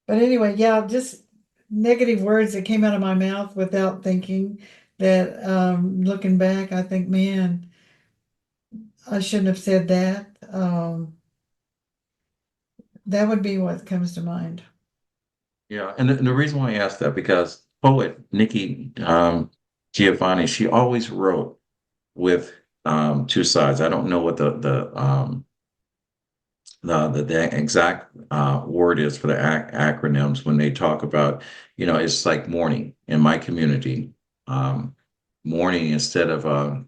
but anyway, yeah, just negative words that came out of my mouth without thinking that looking back, I think, man, I shouldn't have said that. That would be what comes to mind. Yeah, and the reason why I asked that because poet Nikki Giovanni, she always wrote with two sides. I don't know what the exact word is for the acronyms when they talk about, it's like mourning in my community. Um, Mourning instead of Morning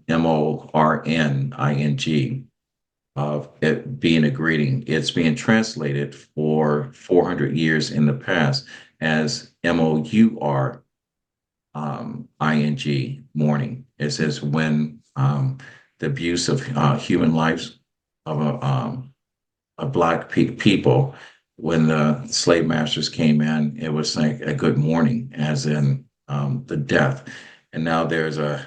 of it being a greeting. It's being translated for 400 years in the past as Mour, mourning. It says when the abuse of human lives of Black people, when the slave masters came in, it was like a good morning, as in the death. And now there's a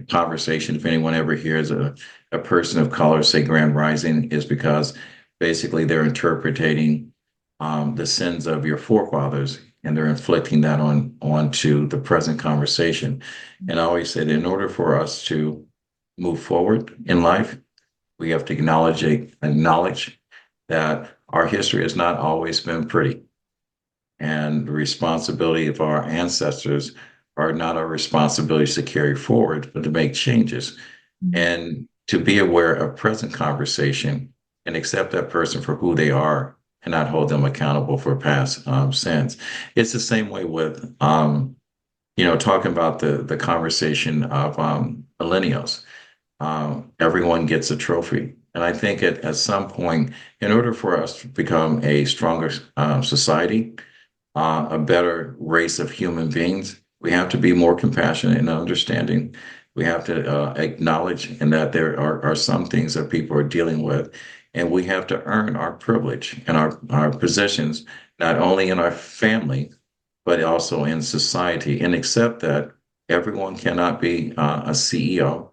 conversation. If anyone ever hears a person of color say Grand Rising, is because basically they're interpreting the sins of your forefathers and they're inflicting that onto the present conversation. And I always say that in order for us to move forward in life, we have to acknowledge that our history has not always been pretty. And the responsibility of our ancestors are not our responsibilities to carry forward, but to make changes Mhm. and to be aware of present conversation and accept that person for who they are and not hold them accountable for past sins. It's the same way with, talking about the conversation of millennials. Everyone gets a trophy. And I think at some point, in order for us to become a stronger society, a better race of human beings, we have to be more compassionate and understanding. We have to acknowledge and that there are some things that people are dealing with, and we have to earn our privilege and our positions, not only in our family, but also in society, and accept that everyone cannot be a CEO.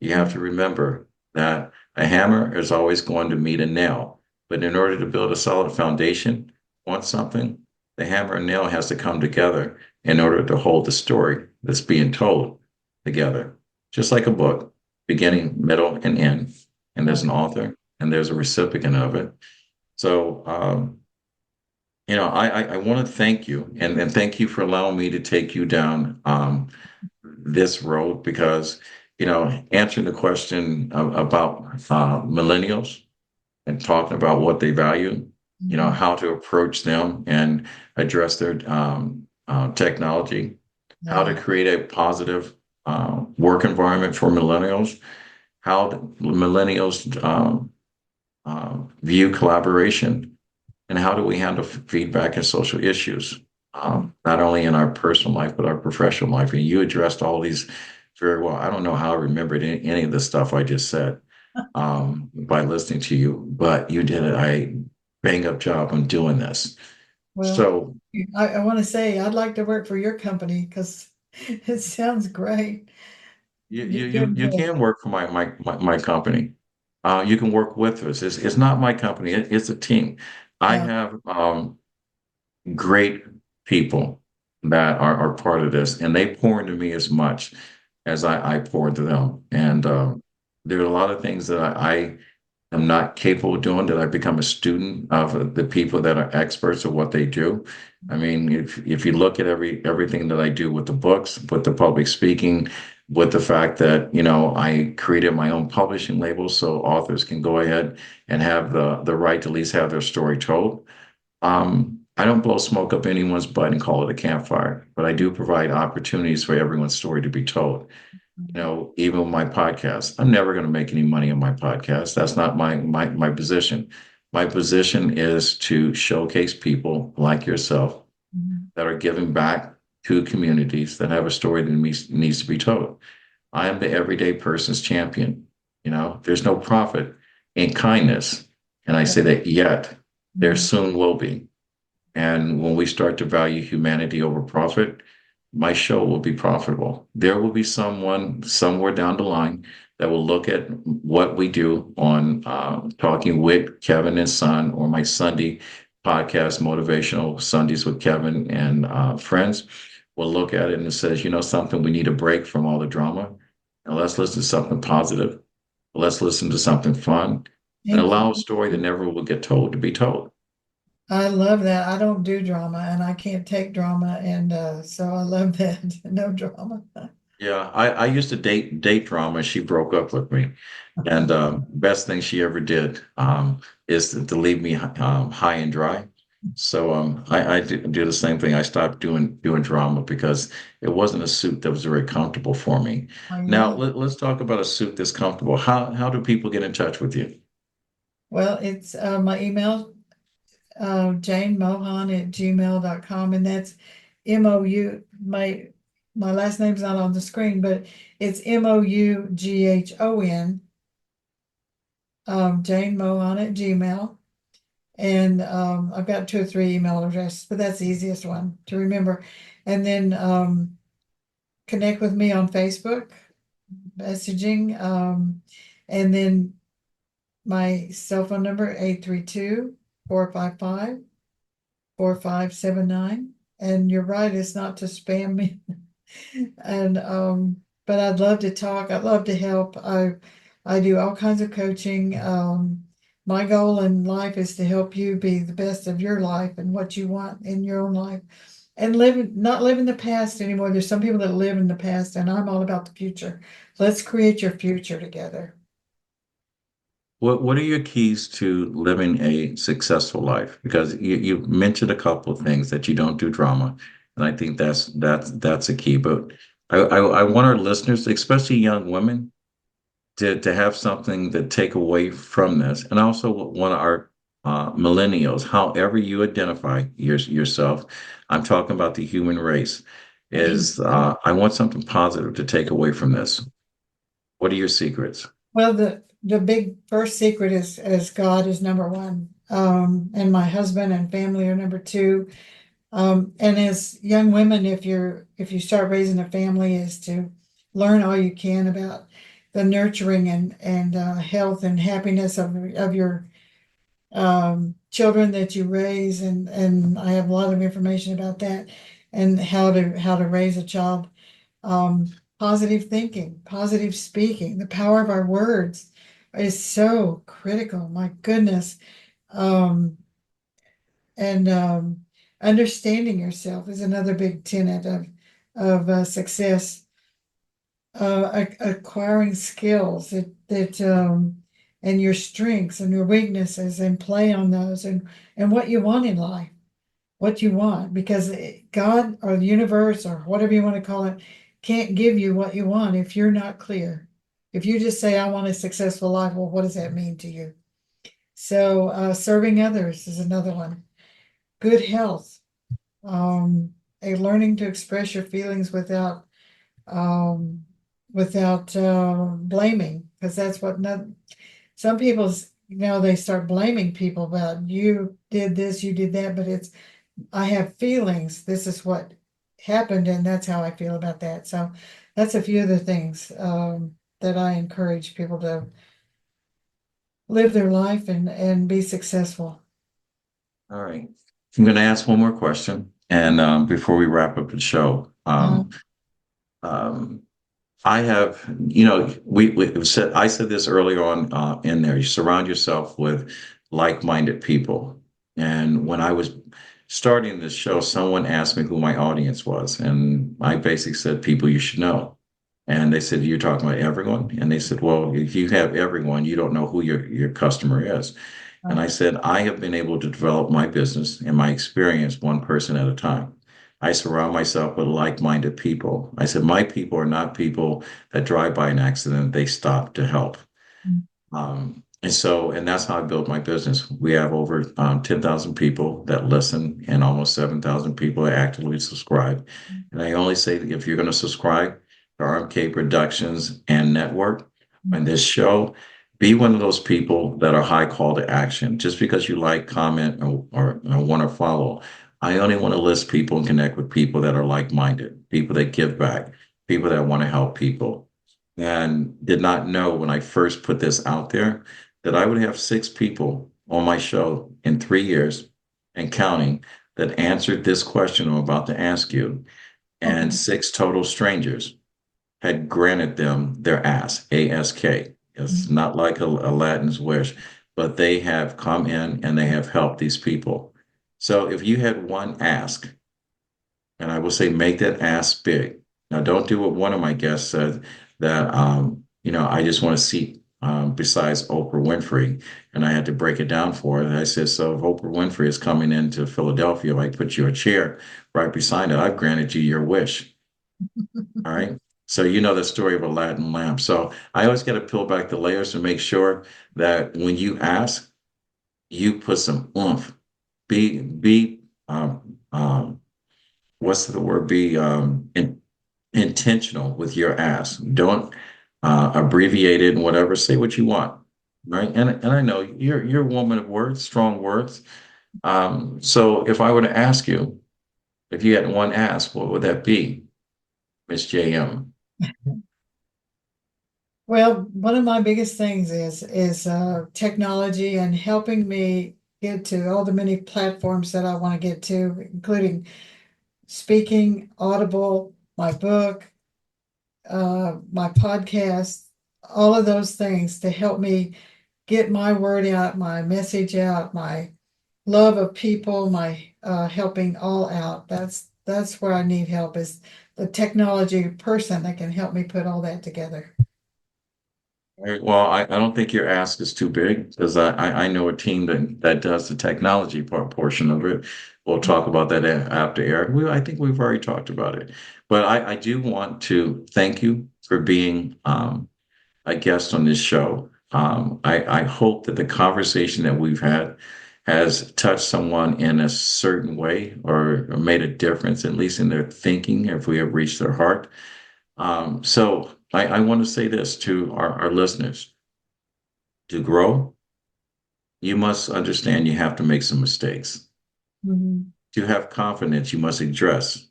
You have to remember that a hammer is always going to meet a nail, but in order to build a solid foundation on something, the hammer and nail has to come together in order to hold the story that's being told together. Just like a book, beginning, middle, and end. And there's an author and there's a recipient of it. So, I want to thank you and thank you for allowing me to take you down this road because, answering the question about millennials and talking about what they value, Mhm. how to approach them and address their technology, how to Yeah. create a positive work environment for millennials, how millennials view collaboration, and how do we handle feedback and social issues, not only in our personal life, but our professional life. And you addressed all these very well. I don't know how I remembered any of the stuff I just said by listening to you, but you did a bang up job on doing this. Well, So I want to say I'd like to work for your company because it sounds great. you You're you you doing you good. can work for my company. You can work with us. It's not my company. It's a team. I Yeah. have great people that are part of this, and they pour into me as much as I pour into them. And there are a lot of things that I am not capable of doing that I become a student of the people that are experts of what they do. I mean, if you look at everything that I do with the books, with the public speaking, with the fact that, I created my own publishing label so authors can go ahead and have the right to at least have their story told. I don't blow smoke up anyone's butt and call it a campfire, but I do provide opportunities for everyone's story to be told. Even with my podcast, I'm never going to make any money on my podcast. That's not my position. My position is to showcase people like yourself Mhm. that are giving back to communities that have a story that needs to be told. I am the everyday person's champion. There's no profit in kindness. And I say that yet there Mhm. soon will be. And when we start to value humanity over profit, my show will be profitable. There will be someone somewhere down the line that will look at what we do on Talking with Kevin and Son or my Sunday podcast, Motivational Sundays with Kevin and friends, will look at it and it says, you know, something, we need a break from all the drama. And let's listen to something positive. Let's listen to something fun and Thank allow a you. story that never will get told to be told. I love that. I don't do drama and I can't take drama. And so I love that. No drama. Yeah, I used to date drama. She broke up with me, and best thing she ever did is to leave me high and dry. So I do the same thing. I stopped doing drama because it wasn't a suit that was very comfortable for me. I Now know. let's talk about a suit that's comfortable. How do people get in touch with you? Well, it's my email, Jane Mohan at gmail.com. And that's MOU. My last name's not on the screen, but it's MOUGHON, Jane Mohan at Gmail. And I've got two or three email addresses, but that's the easiest one to remember. And then connect with me on Facebook messaging. And then my cell phone number, 832-455-4579. And you're right, it's not to spam me. And but I'd love to talk. I'd love to help. I do all kinds of coaching. My goal in life is to help you be the best of your life and what you want in your own life, and not live in the past anymore. There's some people that live in the past, and I'm all about the future. Let's create your future together. What are your keys to living a successful life? Because you mentioned a couple of things that you don't do drama, and I think that's a key. But I want our listeners, especially young women, to have something to take away from this, and also want our millennials, however you identify yourself. I'm talking about the human race. Thank Is you. I want something positive to take away from this. What are your secrets? Well, the big first secret is God is number one, and my husband and family are number two. And as young women, if you start raising a family, is to learn all you can about the nurturing and health and happiness of your children that you raise, and I have a lot of information about that and how to raise a child. Um, Positive thinking, positive speaking, the power of our words is so critical. My goodness. Um, and understanding yourself is another big tenet of success. Acquiring skills and your strengths and your weaknesses, and play on those, and what you want in life, what you want, because God or the universe or whatever you want to call it can't give you what you want if you're not clear. If you just say, I want a successful life, well, what does that mean to you? So serving others is another one. Good health, a learning to express your feelings um, without blaming, because that's what not, some people, they start blaming people about you did this, you did that, but it's I have feelings. This is what happened, and that's how I feel about that. So that's a few of the things that I encourage people to live their life and be successful. All right. I'm going to ask one more question, and before we wrap up the show, Uh, um, I have, you know, we said I said this earlier on in there. You surround yourself with like-minded people, and when I was starting this show, someone asked me who my audience was, and I basically said people you should know. And they said, "You're talking about everyone?" And they said, "Well, if you have everyone, you don't know who your customer is." And I said, I have been able to develop my business and my experience one person at a time. I surround myself with like-minded people. I said, my people are not people that drive by an accident, they stop to help. And that's how I built my business. We have over 10,000 people that listen and almost 7,000 people that actively subscribe. And I only say that if you're going to subscribe to RMK Productions and Network and this show, be one of those people that are high call to action. Just because you like, comment, or want to follow, I only want to list people and connect with people that are like-minded, people that give back, people that want to help people. And did not know when I first put this out there that I would have 6 people on my show in 3 years and counting that answered this question I'm about to ask you, and Okay. six total strangers had granted them their ask, ASK. It's Mhm. not like Aladdin's wish, but they have come in and they have helped these people. So if you had one ask, and I will say make that ask big. Now, don't do what one of my guests said that, I just want to see besides Oprah Winfrey. And I had to break it down for her. I said, so if Oprah Winfrey is coming into Philadelphia, if I put you a chair right beside it, I've granted you your wish. All right. So you know the story of Aladdin lamp. So I always got to peel back the layers to make sure that when you ask, you put some oomph. Be what's the word? Be intentional with your ask. Don't abbreviate it and whatever. Say what you want, right? And I know you're a woman of words, strong words. So if I were to ask you, if you had one ask, what would that be, Miss JM? Well, one of my biggest things is technology and helping me get to all the many platforms that I want to get to, including speaking, Audible, my book, my podcast, all of those things to help me get my word out, my message out, my love of people, my helping all out. That's where I need help is the technology person that can help me put all that together. Right. Well, I don't think your ask is too big because I know a team that does the technology portion of it. We'll talk about that after air. I think we've already talked about it. But I do want to thank you for being a guest on this show. I hope that the conversation that we've had has touched someone in a certain way or made a difference, at least in their thinking, if we have reached their heart. So I want to say this to our listeners. To grow, you must understand you have to make some mistakes. Mhm. To have confidence, you must address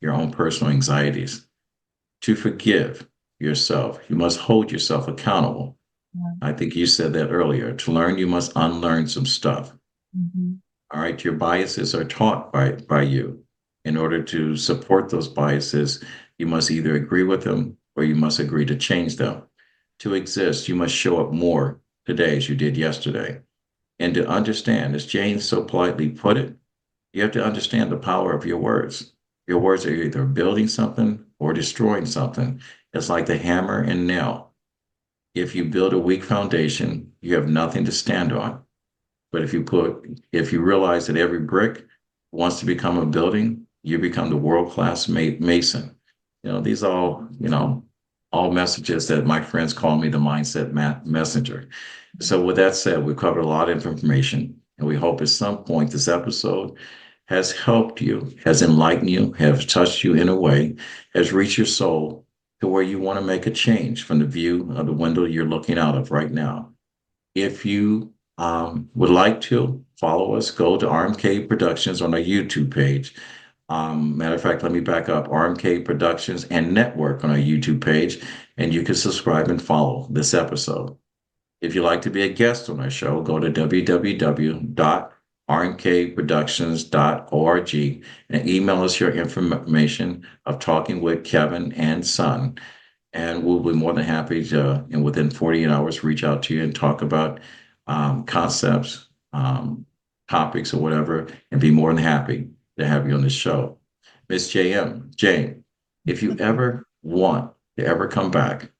your own personal anxieties. To forgive yourself, you must hold yourself accountable. Yeah. I think you said that earlier. To learn, you must unlearn some stuff. Mhm. All right. Your biases are taught by you. In order to support those biases, you must either agree with them or you must agree to change them. To exist, you must show up more today as you did yesterday. And to understand, as Jane so politely put it, you have to understand the power of your words. Your words are either building something or destroying something. It's like the hammer and nail. If you build a weak foundation, you have nothing to stand on. But if you realize that every brick wants to become a building, you become the world-class mason. These all messages that my friends call me the mindset messenger. So with that said, we've covered a lot of information, and we hope at some point this episode has helped you, has enlightened you, has touched you in a way, has reached your soul to where you want to make a change from the view of the window you're looking out of right now. If you would like to follow us, go to RMK Productions on our YouTube page. Matter of fact, let me back up RMK Productions and Network on our YouTube page, and you can subscribe and follow this episode. If you'd like to be a guest on our show, go to www.rmkproductions.org and email us your information of talking with Kevin and Son. And we'll be more than happy to, and within 48 hours, reach out to you and talk about concepts, topics, or whatever, and be more than happy to have you on the show. Miss Jane, if you ever want to ever come back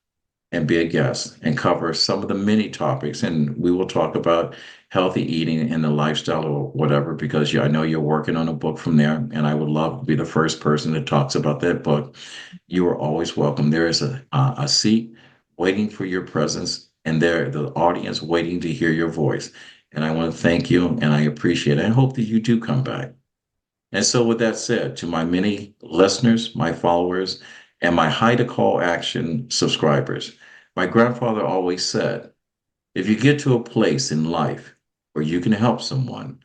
and be a guest and cover some of the many topics. And we will talk about healthy eating and the lifestyle or whatever, because I know you're working on a book from there. And I would love to be the first person that talks about that book. You are always welcome. There is a seat waiting for your presence, and there the audience waiting to hear your voice. And I want to thank you, and I appreciate it. I hope that you do come back. And so, with that said, to my many listeners, my followers, and my high to call action subscribers, my grandfather always said, if you get to a place in life where you can help someone,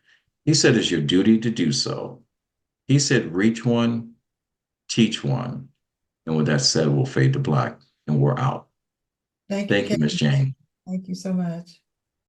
he said it's your duty to do so. He said, reach one, teach one. And with that said, we'll fade to black and we're out. Thank you, Thank you, Miss Kevin. Jane. Thank you so much.